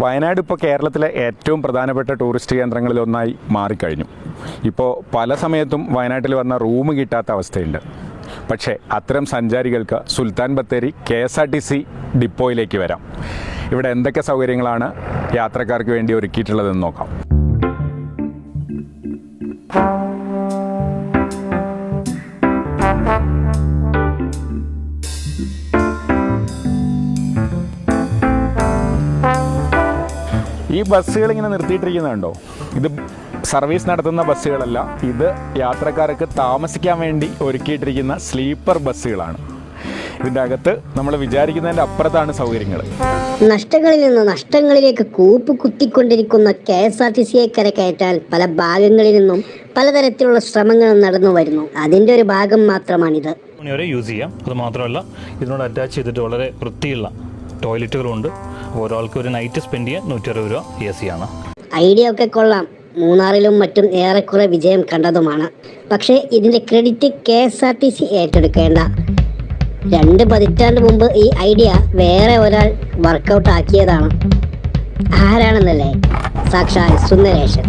വയനാട് ഇപ്പോൾ കേരളത്തിലെ ഏറ്റവും പ്രധാനപ്പെട്ട ടൂറിസ്റ്റ് കേന്ദ്രങ്ങളിലൊന്നായി മാറിക്കഴിഞ്ഞു. ഇപ്പോൾ പല സമയത്തും വയനാട്ടിൽ വന്ന റൂം കിട്ടാത്ത അവസ്ഥയുണ്ട്. പക്ഷേ അത്തരം സഞ്ചാരികൾക്ക് സുൽത്താൻ ബത്തേരി KSRTC ഡിപ്പോയിലേക്ക് വരാം. ഇവിടെ എന്തൊക്കെ സൗകര്യങ്ങളാണ് യാത്രക്കാർക്ക് വേണ്ടി ഒരുക്കിയിട്ടുള്ളതെന്ന് നോക്കാം. ഈ ബസ്സുകൾ ഇങ്ങനെ നിർത്തിയിട്ടിരിക്കുന്നുണ്ടോ? ഇത് സർവീസ് നടത്തുന്ന ബസ്സുകളല്ല, ഇത് യാത്രക്കാർക്ക് താമസിക്കാൻ വേണ്ടി ഒരുക്കിയിട്ടിരിക്കുന്ന സ്ലീപ്പർ ബസ്സുകളാണ്. ഇതിൻ്റെ അകത്ത് നമ്മൾ വിചാരിക്കുന്നതിൻ്റെ അപ്പുറത്താണ് സൗകര്യങ്ങൾ. നഷ്ടങ്ങളിൽ നിന്ന് നഷ്ടങ്ങളിലേക്ക് കൂപ്പ് കുത്തിക്കൊണ്ടിരിക്കുന്ന KSRTCയെ കരകയറ്റാൻ പല ഭാഗങ്ങളിൽ നിന്നും പലതരത്തിലുള്ള ശ്രമങ്ങൾ നടന്നു വരുന്നു. അതിൻ്റെ ഒരു ഭാഗം മാത്രമാണിത്. വരെ യൂസ് ചെയ്യാം. അത് മാത്രമല്ല, ഇതിനോട് അറ്റാച്ച് ചെയ്തിട്ട് വളരെ വൃത്തിയുള്ള ടോയ്ലറ്റുകളുണ്ട്. ഒരാൾക്ക് ഒരു നൈറ്റ് സ്പെൻഡ് ചെയ്യാൻ 160 രൂപ AC ആണ്. ഐഡിയ ഒക്കെ കൊള്ളാം. മൂന്നാറിലും മറ്റും ഏറെക്കുറെ വിജയം കണ്ടതുമാണ്. പക്ഷേ ഇതിൻ്റെ ക്രെഡിറ്റ് KSRTC ഏറ്റെടുക്കേണ്ട. 2 പതിറ്റാണ്ട് മുമ്പ് ഈ ഐഡിയ വേറെ ഒരാൾ വർക്കൗട്ട് ആക്കിയതാണ്. ആരാണെന്നല്ലേ? സാക്ഷാൽ സുന്ദരേശൻ.